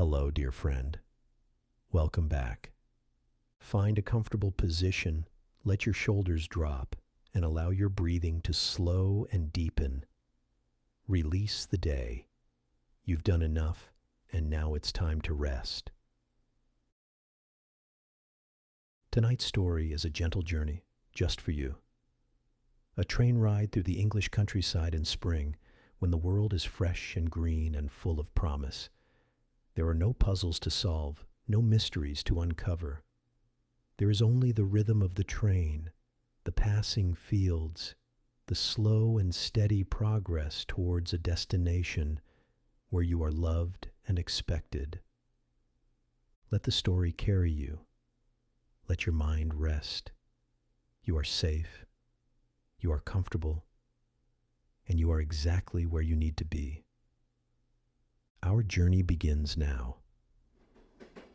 Hello, dear friend. Welcome back. Find a comfortable position, let your shoulders drop, and allow your breathing to slow and deepen. Release the day. You've done enough, and now it's time to rest. Tonight's story is a gentle journey, just for you. A train ride through the English countryside in spring, when the world is fresh and green and full of promise. There are no puzzles to solve, no mysteries to uncover. There is only the rhythm of the train, the passing fields, the slow and steady progress towards a destination where you are loved and expected. Let the story carry you. Let your mind rest. You are safe. You are comfortable. And you are exactly where you need to be. Our journey begins now.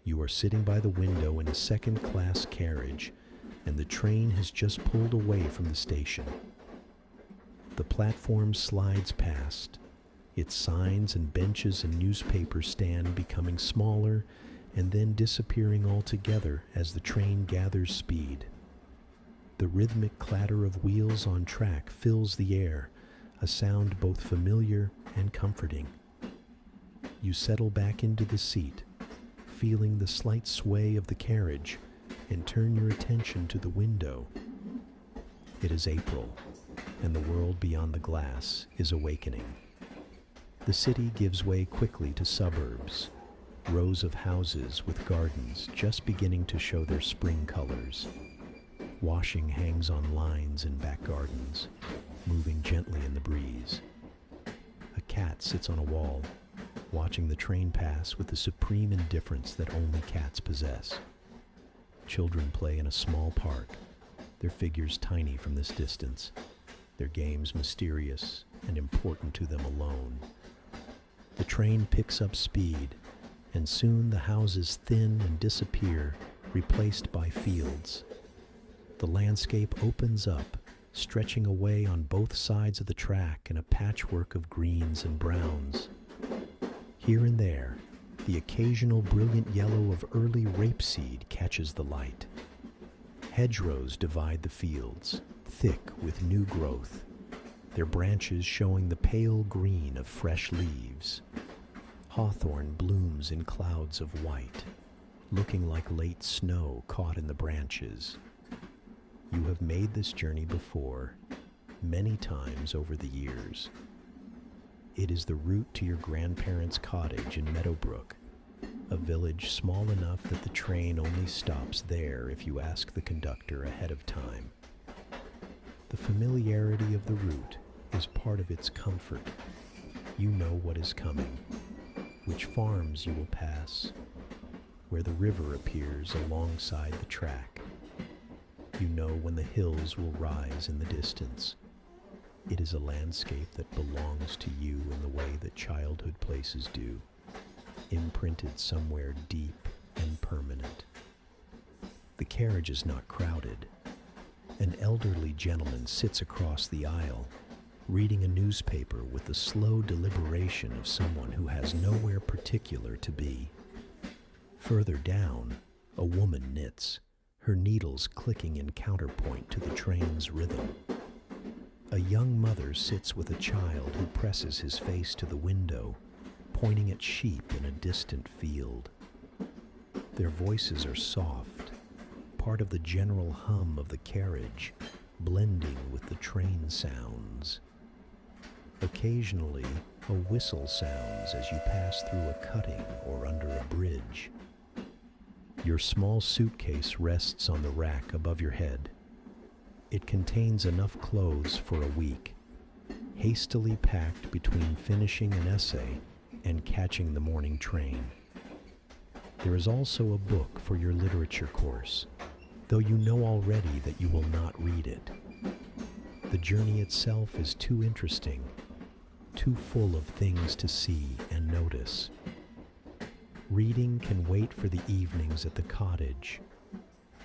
You are sitting by the window in a second-class carriage, and the train has just pulled away from the station. The platform slides past, its signs and benches and newspaper stand becoming smaller and then disappearing altogether as the train gathers speed. The rhythmic clatter of wheels on track fills the air, a sound both familiar and comforting. You settle back into the seat, feeling the slight sway of the carriage, and turn your attention to the window. It is April, and the world beyond the glass is awakening. The city gives way quickly to suburbs, rows of houses with gardens just beginning to show their spring colors. Washing hangs on lines in back gardens, moving gently in the breeze. A cat sits on a wall, watching the train pass with the supreme indifference that only cats possess. Children play in a small park, their figures tiny from this distance, their games mysterious and important to them alone. The train picks up speed, and soon the houses thin and disappear, replaced by fields. The landscape opens up, stretching away on both sides of the track in a patchwork of greens and browns. Here and there, the occasional brilliant yellow of early rapeseed catches the light. Hedgerows divide the fields, thick with new growth, their branches showing the pale green of fresh leaves. Hawthorn blooms in clouds of white, looking like late snow caught in the branches. You have made this journey before, many times over the years. It is the route to your grandparents' cottage in Meadowbrook, a village small enough that the train only stops there if you ask the conductor ahead of time. The familiarity of the route is part of its comfort. You know what is coming, which farms you will pass, where the river appears alongside the track. You know when the hills will rise in the distance. It is a landscape that belongs to you in the way that childhood places do, imprinted somewhere deep and permanent. The carriage is not crowded. An elderly gentleman sits across the aisle, reading a newspaper with the slow deliberation of someone who has nowhere particular to be. Further down, a woman knits, her needles clicking in counterpoint to the train's rhythm. A young mother sits with a child who presses his face to the window, pointing at sheep in a distant field. Their voices are soft, part of the general hum of the carriage, blending with the train sounds. Occasionally, a whistle sounds as you pass through a cutting or under a bridge. Your small suitcase rests on the rack above your head. It contains enough clothes for a week, hastily packed between finishing an essay and catching the morning train. There is also a book for your literature course, though you know already that you will not read it. The journey itself is too interesting, too full of things to see and notice. Reading can wait for the evenings at the cottage,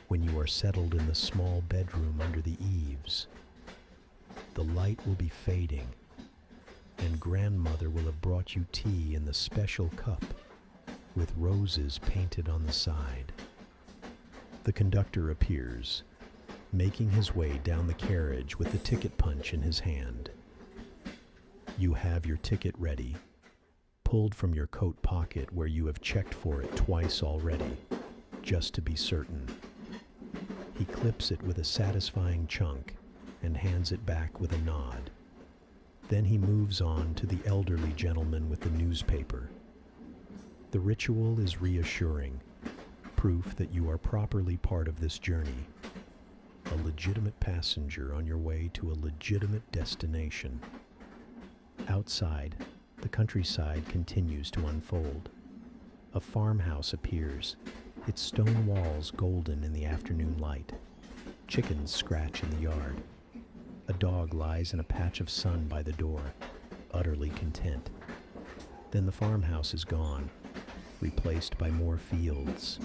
when you are settled in the small bedroom under the eaves. The light will be fading, and grandmother will have brought you tea in the special cup with roses painted on the side. The conductor appears, making his way down the carriage with the ticket punch in his hand. You have your ticket ready, pulled from your coat pocket where you have checked for it twice already, just to be certain. He clips it with a satisfying chunk and hands it back with a nod. Then he moves on to the elderly gentleman with the newspaper. The ritual is reassuring, proof that you are properly part of this journey, a legitimate passenger on your way to a legitimate destination. Outside, the countryside continues to unfold. A farmhouse appears, its stone walls golden in the afternoon light. Chickens scratch in the yard. A dog lies in a patch of sun by the door, utterly content. Then the farmhouse is gone, replaced by more fields.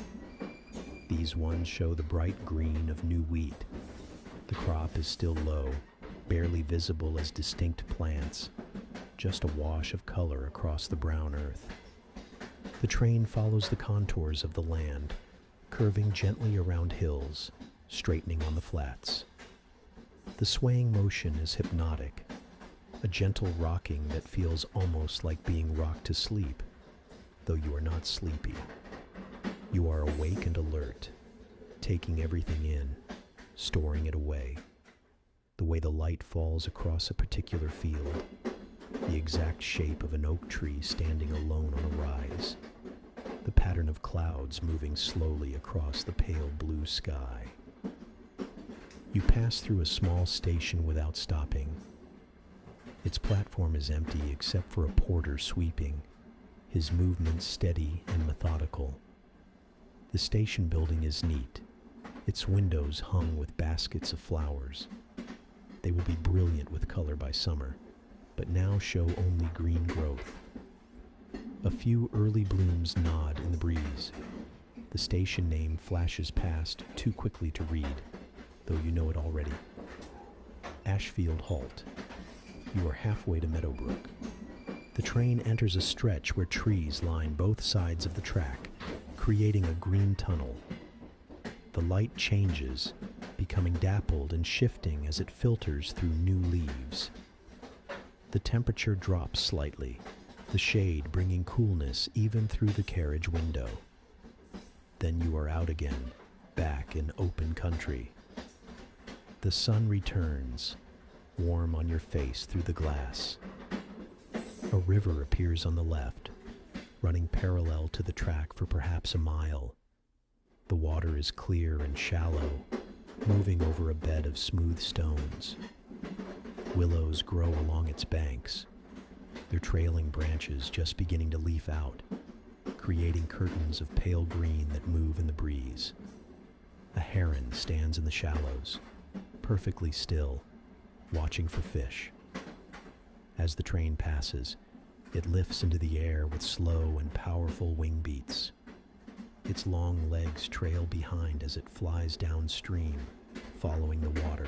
These ones show the bright green of new wheat. The crop is still low, barely visible as distinct plants, just a wash of color across the brown earth. The train follows the contours of the land, curving gently around hills, straightening on the flats. The swaying motion is hypnotic, a gentle rocking that feels almost like being rocked to sleep, though you are not sleepy. You are awake and alert, taking everything in, storing it away. The way the light falls across a particular field, the exact shape of an oak tree standing alone on a rise, the pattern of clouds moving slowly across the pale blue sky. You pass through a small station without stopping. Its platform is empty except for a porter sweeping, his movements steady and methodical. The station building is neat, its windows hung with baskets of flowers. They will be brilliant with color by summer, but now show only green growth. A few early blooms nod in the breeze. The station name flashes past too quickly to read, though you know it already. Ashfield Halt. You are halfway to Meadowbrook. The train enters a stretch where trees line both sides of the track, creating a green tunnel. The light changes, becoming dappled and shifting as it filters through new leaves. The temperature drops slightly, the shade bringing coolness even through the carriage window. Then you are out again, back in open country. The sun returns, warm on your face through the glass. A river appears on the left, running parallel to the track for perhaps a mile. The water is clear and shallow, moving over a bed of smooth stones. Willows grow along its banks, their trailing branches just beginning to leaf out, creating curtains of pale green that move in the breeze. A heron stands in the shallows, perfectly still, watching for fish. As the train passes, it lifts into the air with slow and powerful wing beats. Its long legs trail behind as it flies downstream, following the water.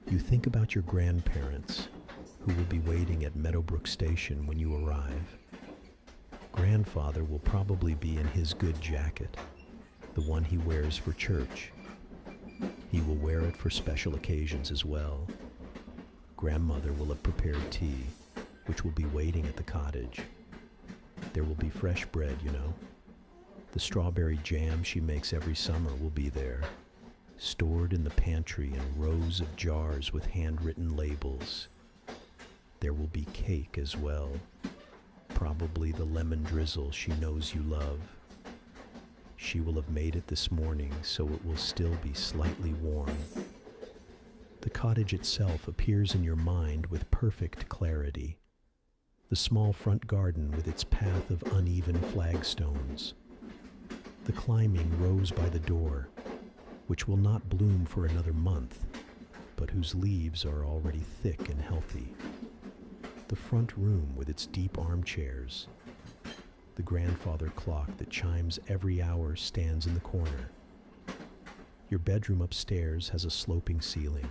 You think about your grandparents, who will be waiting at Meadowbrook Station when you arrive. Grandfather will probably be in his good jacket, the one he wears for church. He will wear it for special occasions as well. Grandmother will have prepared tea, which will be waiting at the cottage. There will be fresh bread, you know. The strawberry jam she makes every summer will be there, stored in the pantry in rows of jars with handwritten labels. There will be cake as well, probably the lemon drizzle she knows you love. She will have made it this morning, so it will still be slightly warm. The cottage itself appears in your mind with perfect clarity. The small front garden with its path of uneven flagstones. The climbing rose by the door, which will not bloom for another month, but whose leaves are already thick and healthy. The front room with its deep armchairs. The grandfather clock that chimes every hour stands in the corner. Your bedroom upstairs has a sloping ceiling.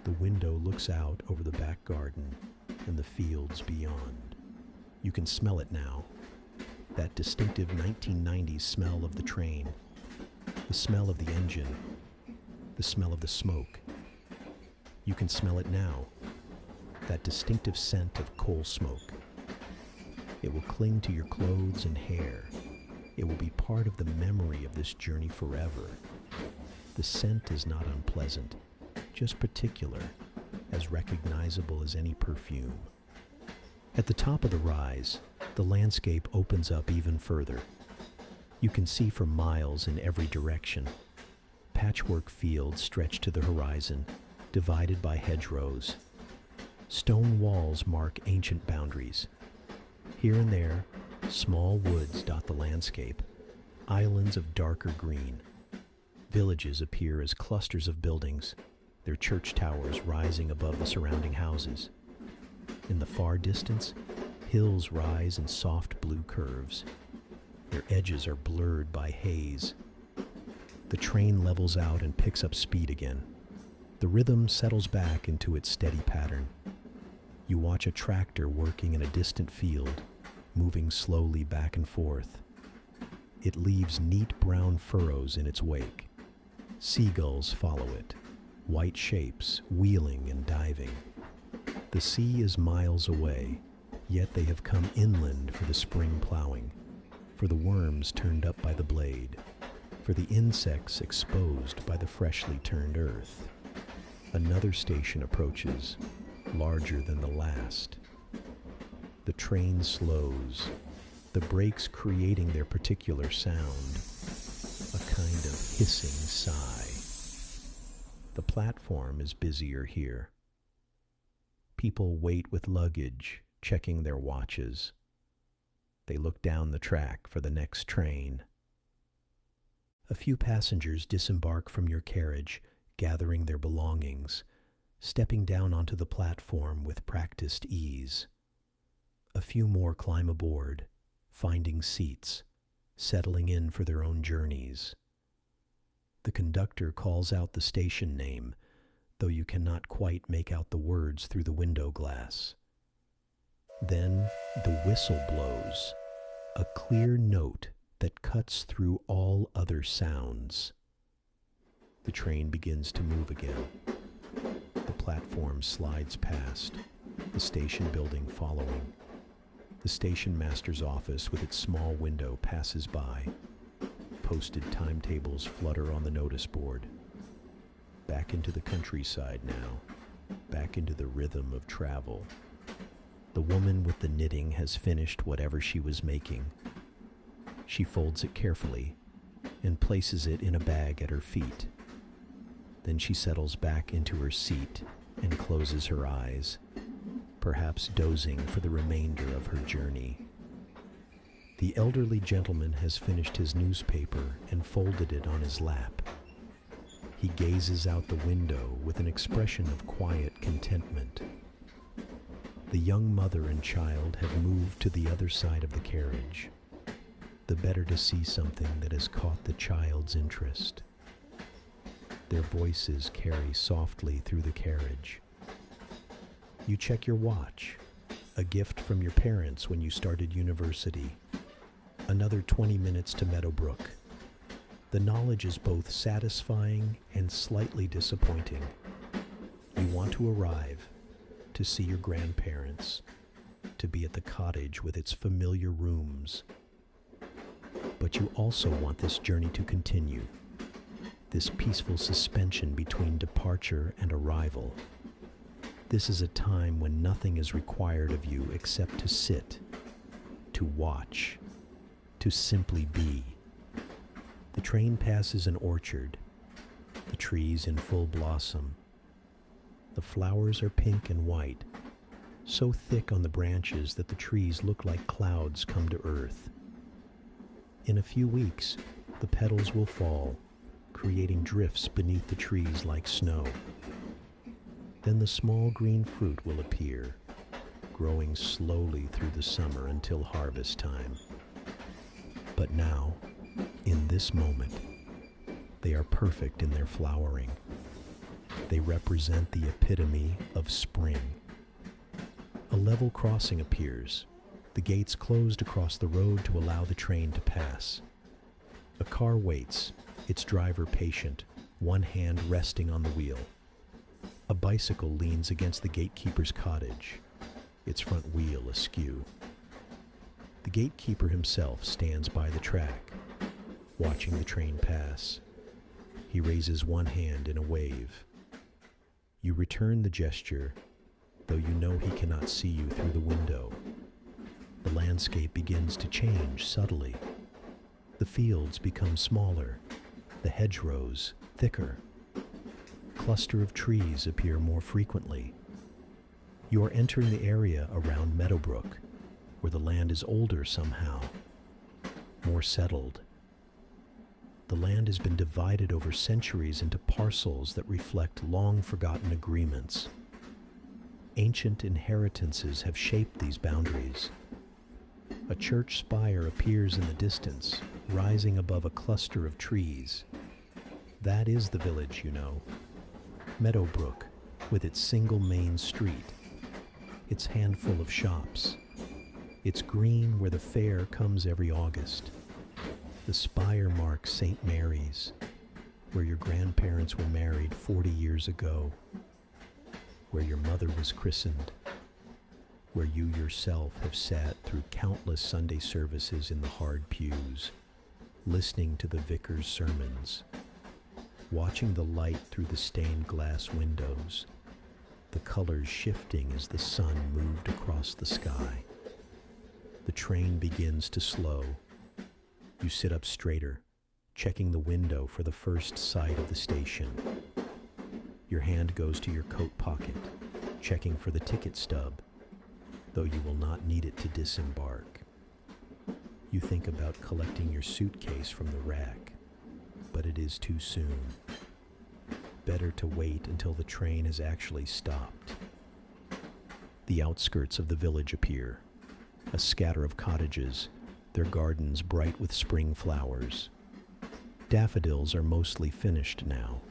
The window looks out over the back garden and the fields beyond. You can smell it now. that distinctive 1990s smell of the train, the smell of the engine, the smell of the smoke. You can smell it now, that distinctive scent of coal smoke. It will cling to your clothes and hair. It will be part of the memory of this journey forever. The scent is not unpleasant, just particular, as recognizable as any perfume. At the top of the rise, the landscape opens up even further. You can see for miles in every direction. Patchwork fields stretch to the horizon, divided by hedgerows. Stone walls mark ancient boundaries. Here and there, small woods dot the landscape, islands of darker green. Villages appear as clusters of buildings, their church towers rising above the surrounding houses. In the far distance, hills rise in soft blue curves. Their edges are blurred by haze. The train levels out and picks up speed again. The rhythm settles back into its steady pattern. You watch a tractor working in a distant field, moving slowly back and forth. It leaves neat brown furrows in its wake. Seagulls follow it, white shapes wheeling and diving. The sea is miles away, yet they have come inland for the spring plowing, for the worms turned up by the blade, for the insects exposed by the freshly turned earth. Another station approaches, larger than the last. The train slows, the brakes creating their particular sound, a kind of hissing sigh. The platform is busier here. People wait with luggage, checking their watches. They look down the track for the next train. A few passengers disembark from your carriage, gathering their belongings, stepping down onto the platform with practiced ease. A few more climb aboard, finding seats, settling in for their own journeys. The conductor calls out the station name, though you cannot quite make out the words through the window glass. Then the whistle blows, a clear note that cuts through all other sounds. The train begins to move again. The platform slides past, the station building following. The station master's office with its small window passes by. Posted timetables flutter on the notice board. Back into the countryside now, back into the rhythm of travel. The woman with the knitting has finished whatever she was making. She folds it carefully and places it in a bag at her feet. Then she settles back into her seat and closes her eyes, perhaps dozing for the remainder of her journey. The elderly gentleman has finished his newspaper and folded it on his lap. He gazes out the window with an expression of quiet contentment. The young mother and child have moved to the other side of the carriage, the better to see something that has caught the child's interest. Their voices carry softly through the carriage. You check your watch, a gift from your parents when you started university. Another 20 minutes to Meadowbrook. The knowledge is both satisfying and slightly disappointing. You want to arrive, to see your grandparents, to be at the cottage with its familiar rooms. But you also want this journey to continue, this peaceful suspension between departure and arrival. This is a time when nothing is required of you except to sit, to watch, to simply be. The train passes an orchard, the trees in full blossom. The flowers are pink and white, so thick on the branches that the trees look like clouds come to earth. In a few weeks, the petals will fall, creating drifts beneath the trees like snow. Then the small green fruit will appear, growing slowly through the summer until harvest time. But now, in this moment, they are perfect in their flowering. They represent the epitome of spring. A level crossing appears, The gates closed across the road to allow the train to pass. A car waits, its driver patient, one hand resting on the wheel. A bicycle leans against the gatekeeper's cottage, its front wheel askew. The gatekeeper himself stands by the track, watching the train pass. He raises one hand in a wave. You return the gesture, though you know he cannot see you through the window. The landscape begins to change subtly. The fields become smaller, the hedgerows thicker. Cluster of trees appear more frequently. You are entering the area around Meadowbrook, where the land is older somehow, more settled. The land has been divided over centuries into parcels that reflect long-forgotten agreements. Ancient inheritances have shaped these boundaries. A church spire appears in the distance, rising above a cluster of trees. That is the village, you know. Meadowbrook, with its single main street, its handful of shops, its green where the fair comes every August. The spire marks St. Mary's, where your grandparents were married 40 years ago, where your mother was christened, where you yourself have sat through countless Sunday services in the hard pews, listening to the vicar's sermons, watching the light through the stained glass windows, the colors shifting as the sun moved across the sky. The train begins to slow. You sit up straighter, checking the window for the first sight of the station. Your hand goes to your coat pocket, checking for the ticket stub, though you will not need it to disembark. You think about collecting your suitcase from the rack, but it is too soon. Better to wait until the train has actually stopped. The outskirts of the village appear, a scatter of cottages, their gardens bright with spring flowers. Daffodils are mostly finished now,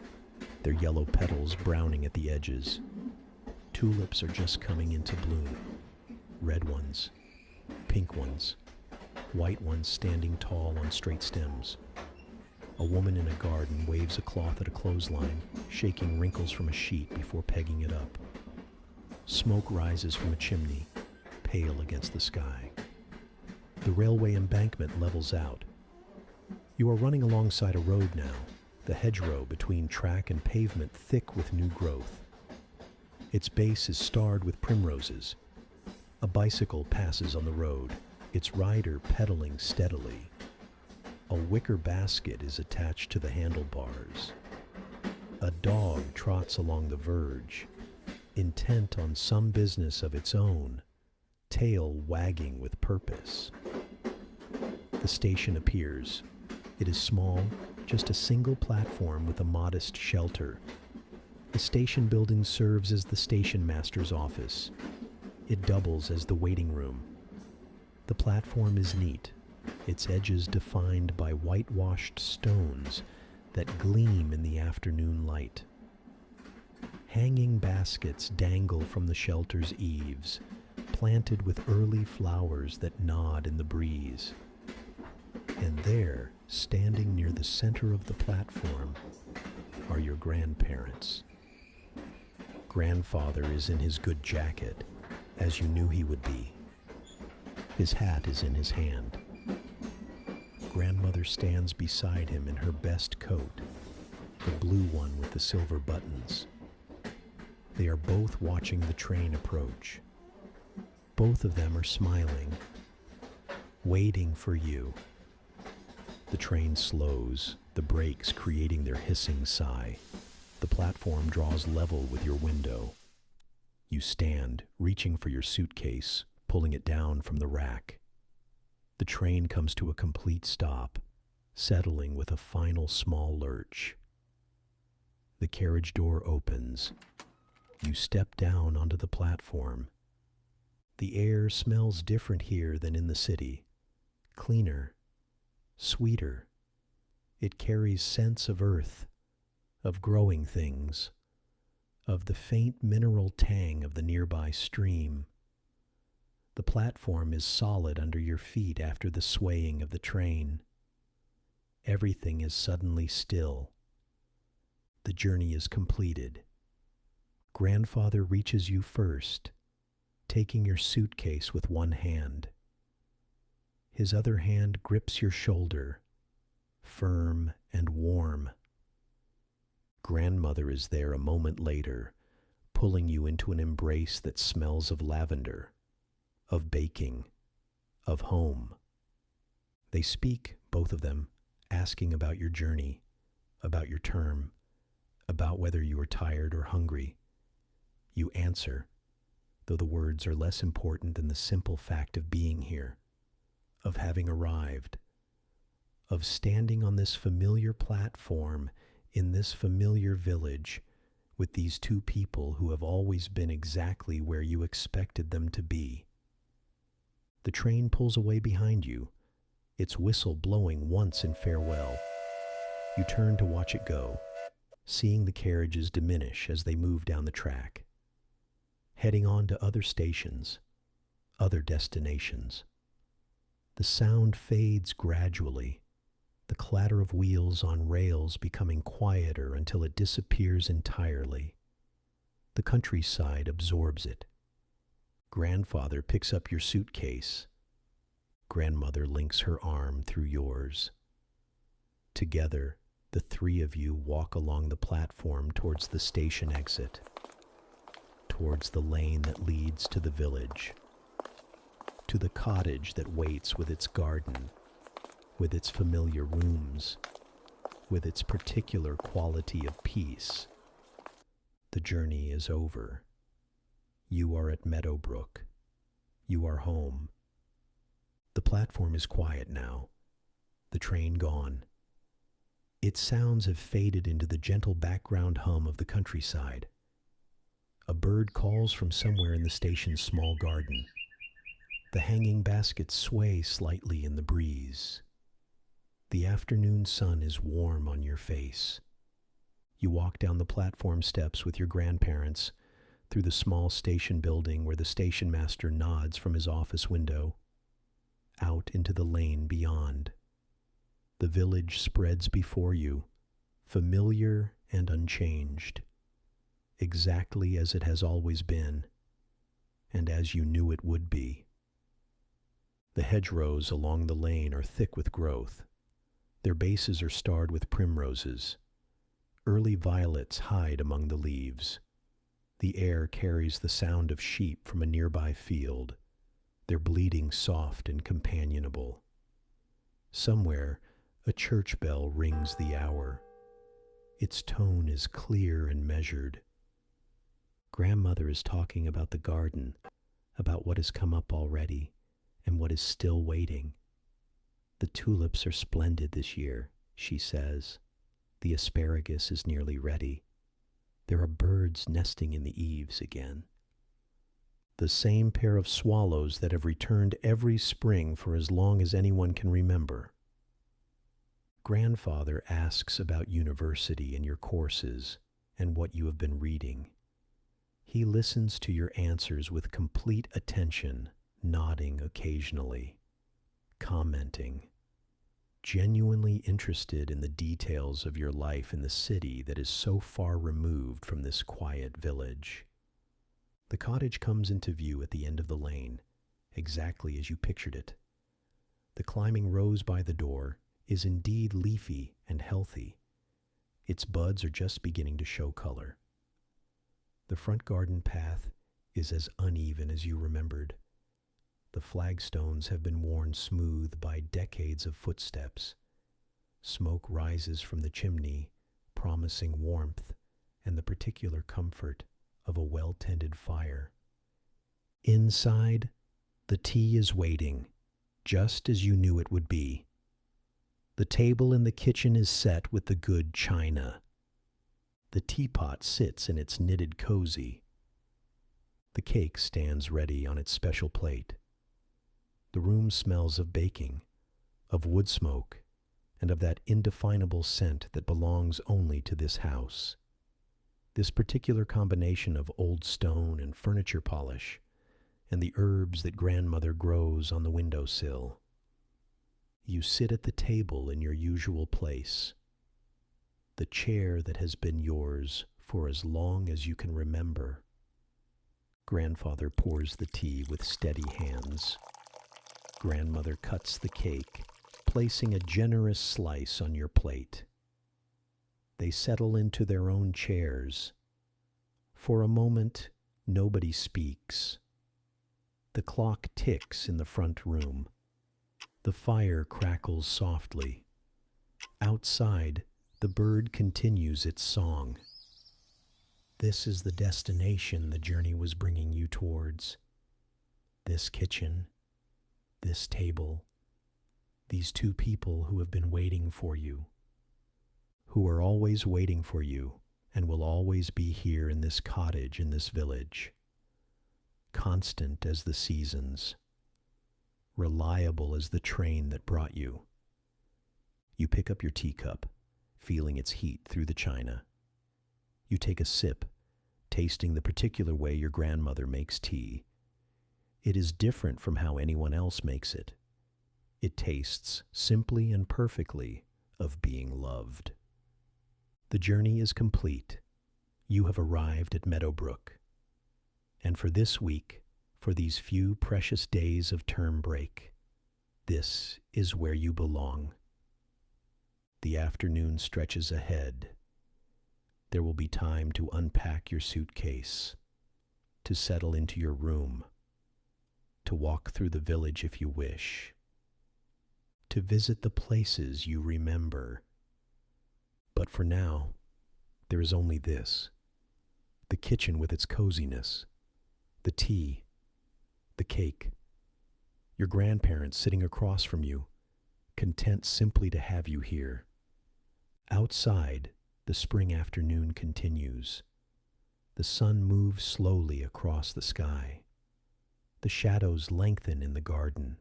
their yellow petals browning at the edges. Tulips are just coming into bloom. Red ones, pink ones, white ones standing tall on straight stems. A woman in a garden waves a cloth at a clothesline, shaking wrinkles from a sheet before pegging it up. Smoke rises from a chimney, pale against the sky. The railway embankment levels out. You are running alongside a road now, the hedgerow between track and pavement thick with new growth. Its base is starred with primroses. A bicycle passes on the road, its rider pedaling steadily. A wicker basket is attached to the handlebars. A dog trots along the verge, intent on some business of its own, tail wagging with purpose. The station appears. It is small, just a single platform with a modest shelter. The station building serves as the station master's office. It doubles as the waiting room. The platform is neat, its edges defined by whitewashed stones that gleam in the afternoon light. Hanging baskets dangle from the shelter's eaves, planted with early flowers that nod in the breeze. And there, standing near the center of the platform, are your grandparents. Grandfather is in his good jacket, as you knew he would be. His hat is in his hand. Grandmother stands beside him in her best coat, the blue one with the silver buttons. They are both watching the train approach. Both of them are smiling, waiting for you. The train slows, the brakes creating their hissing sigh. The platform draws level with your window. You stand, reaching for your suitcase, pulling it down from the rack. The train comes to a complete stop, settling with a final small lurch. The carriage door opens. You step down onto the platform. The air smells different here than in the city. Cleaner, sweeter. It carries scents of earth, of growing things, of the faint mineral tang of the nearby stream. The platform is solid under your feet after the swaying of the train. Everything is suddenly still. The journey is completed. Grandfather reaches you first, taking your suitcase with one hand. His other hand grips your shoulder, firm and warm. Grandmother is there a moment later, pulling you into an embrace that smells of lavender, of baking, of home. They speak, both of them, asking about your journey, about your term, about whether you are tired or hungry. You answer, though the words are less important than the simple fact of being here, of having arrived, of standing on this familiar platform in this familiar village with these two people who have always been exactly where you expected them to be. The train pulls away behind you, its whistle blowing once in farewell. You turn to watch it go, seeing the carriages diminish as they move down the track, heading on to other stations, other destinations. The sound fades gradually, the clatter of wheels on rails becoming quieter until it disappears entirely. The countryside absorbs it. Grandfather picks up your suitcase. Grandmother links her arm through yours. Together, the three of you walk along the platform towards the station exit, towards the lane that leads to the village, to the cottage that waits with its garden, with its familiar rooms, with its particular quality of peace. The journey is over. You are at Meadowbrook. You are home. The platform is quiet now, the train gone. Its sounds have faded into the gentle background hum of the countryside. A bird calls from somewhere in the station's small garden. The hanging baskets sway slightly in the breeze. The afternoon sun is warm on your face. You walk down the platform steps with your grandparents, through the small station building where the station master nods from his office window, out into the lane beyond. The village spreads before you, familiar and unchanged, exactly as it has always been, and as you knew it would be. The hedgerows along the lane are thick with growth. Their bases are starred with primroses. Early violets hide among the leaves. The air carries the sound of sheep from a nearby field, their bleating soft and companionable. Somewhere, a church bell rings the hour. Its tone is clear and measured. Grandmother is talking about the garden, about what has come up already, and what is still waiting. The tulips are splendid this year, she says. The asparagus is nearly ready. There are birds nesting in the eaves again. The same pair of swallows that have returned every spring for as long as anyone can remember. Grandfather asks about university and your courses and what you have been reading. He listens to your answers with complete attention, nodding occasionally, commenting, genuinely interested in the details of your life in the city that is so far removed from this quiet village. The cottage comes into view at the end of the lane, exactly as you pictured it. The climbing rose by the door is indeed leafy and healthy. Its buds are just beginning to show color. The front garden path is as uneven as you remembered. The flagstones have been worn smooth by decades of footsteps. Smoke rises from the chimney, promising warmth and the particular comfort of a well-tended fire. Inside, the tea is waiting, just as you knew it would be. The table in the kitchen is set with the good china. The teapot sits in its knitted cozy. The cake stands ready on its special plate. The room smells of baking, of wood smoke, and of that indefinable scent that belongs only to this house. This particular combination of old stone and furniture polish and the herbs that grandmother grows on the windowsill. You sit at the table in your usual place, the chair that has been yours for as long as you can remember. Grandfather pours the tea with steady hands. Grandmother cuts the cake, placing a generous slice on your plate. They settle into their own chairs. For a moment, nobody speaks. The clock ticks in the front room. The fire crackles softly. Outside, the bird continues its song. This is the destination the journey was bringing you towards. This kitchen, this table, these two people who have been waiting for you, who are always waiting for you and will always be here in this cottage in this village, constant as the seasons, reliable as the train that brought you. You pick up your teacup, feeling its heat through the china. You take a sip, tasting the particular way your grandmother makes tea. It is different from how anyone else makes it. It tastes simply and perfectly of being loved. The journey is complete. You have arrived at Meadowbrook. And for this week, for these few precious days of term break, this is where you belong. The afternoon stretches ahead. There will be time to unpack your suitcase, to settle into your room, to walk through the village if you wish, to visit the places you remember. But for now, there is only this: the kitchen with its coziness, the tea, the cake, your grandparents sitting across from you, content simply to have you here. Outside, the spring afternoon continues. The sun moves slowly across the sky. The shadows lengthen in the garden.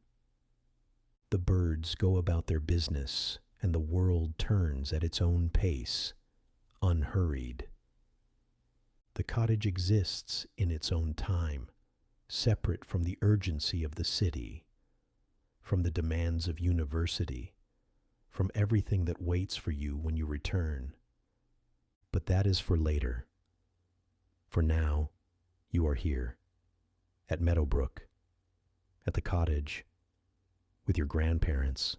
The birds go about their business, and the world turns at its own pace, unhurried. The cottage exists in its own time, separate from the urgency of the city, from the demands of university, from everything that waits for you when you return. But that is for later. For now, you are here, at Meadowbrook, at the cottage, with your grandparents.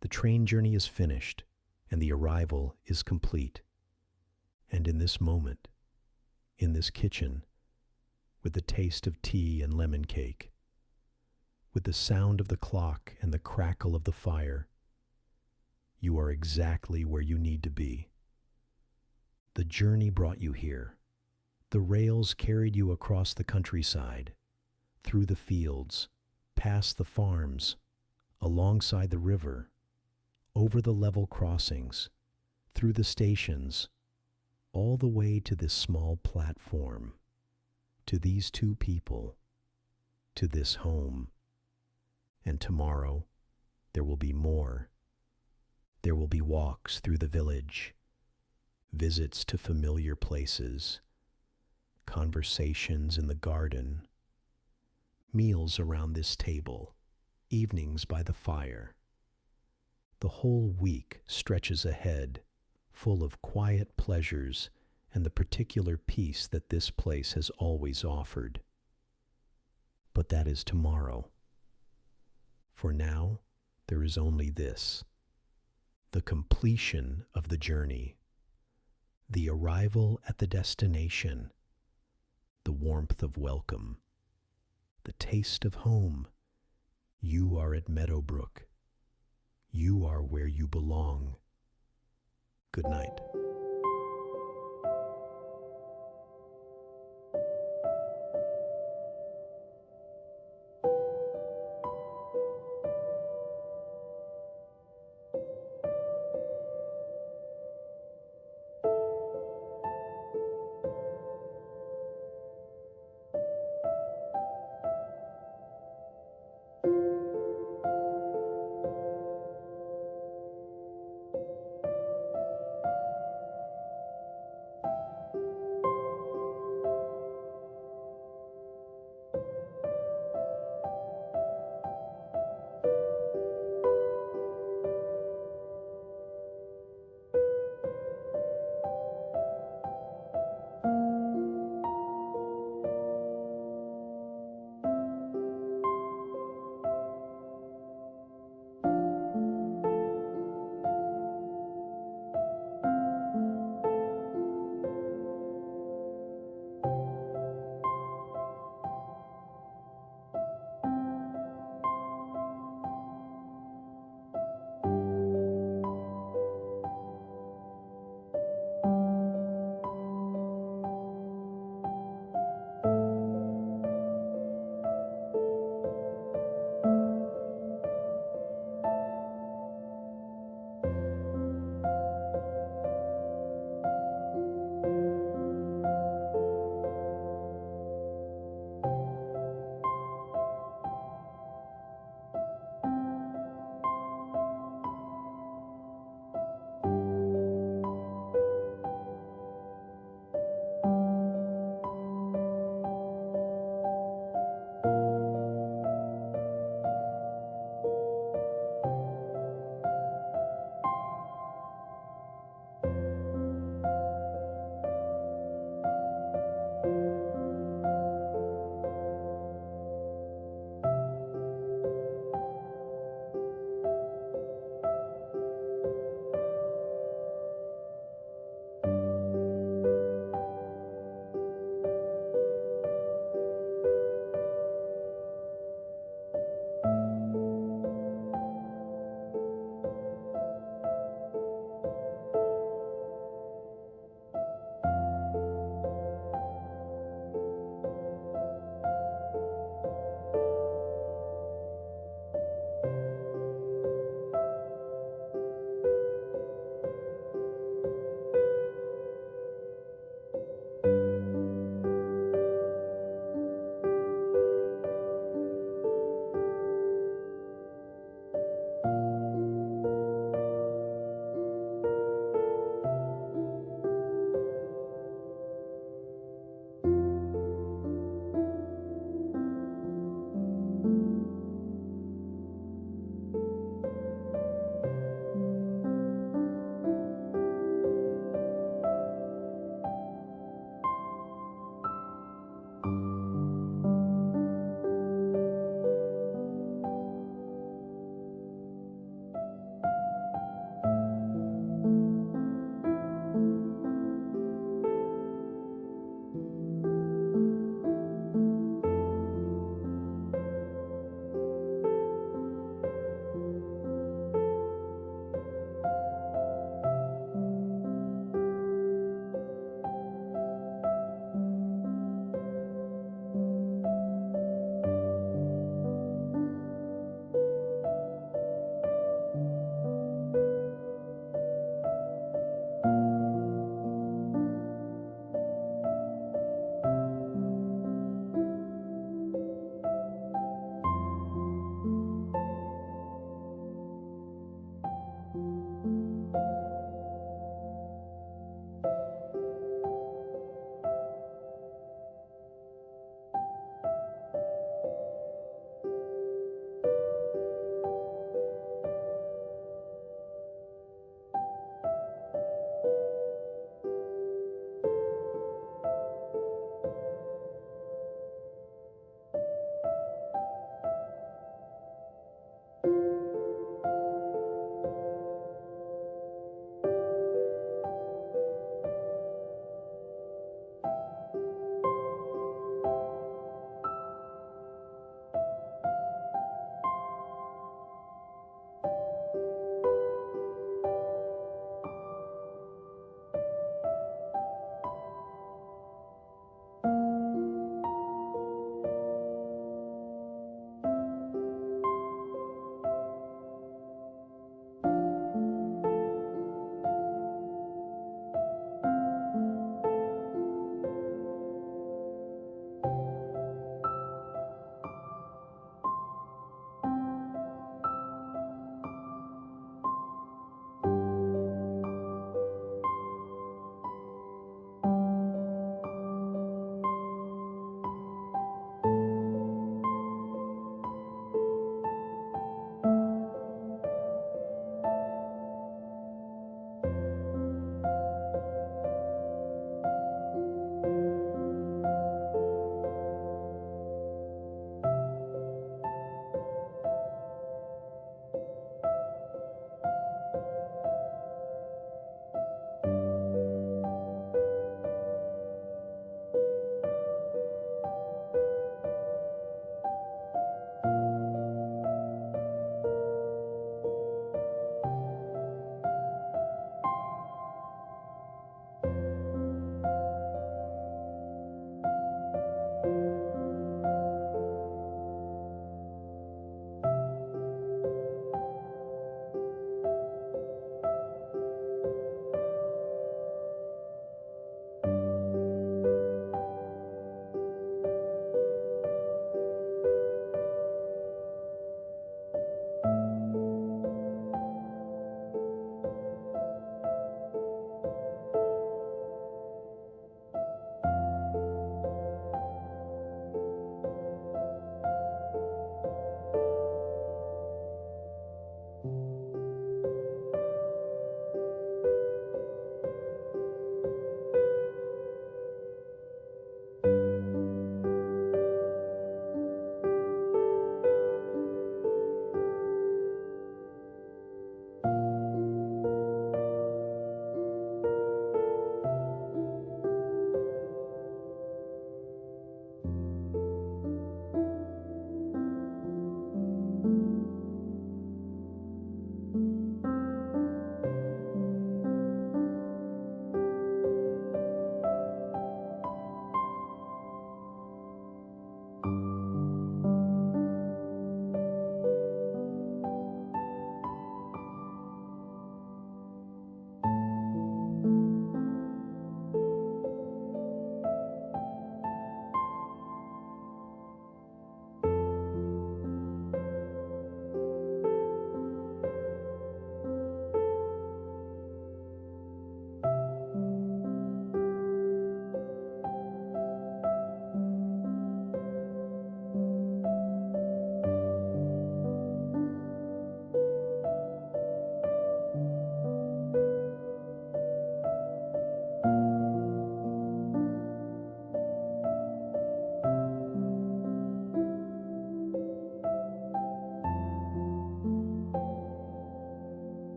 The train journey is finished, and the arrival is complete. And in this moment, in this kitchen, with the taste of tea and lemon cake, with the sound of the clock and the crackle of the fire, you are exactly where you need to be. The journey brought you here. The rails carried you across the countryside, through the fields, past the farms, alongside the river, over the level crossings, through the stations, all the way to this small platform, to these two people, to this home. And tomorrow, there will be more. There will be walks through the village, visits to familiar places, conversations in the garden, meals around this table, evenings by the fire. The whole week stretches ahead, full of quiet pleasures and the particular peace that this place has always offered. But that is tomorrow. For now, there is only this: the completion of the journey, the arrival at the destination, the warmth of welcome, the taste of home. You are at Meadowbrook. You are where you belong. Good night.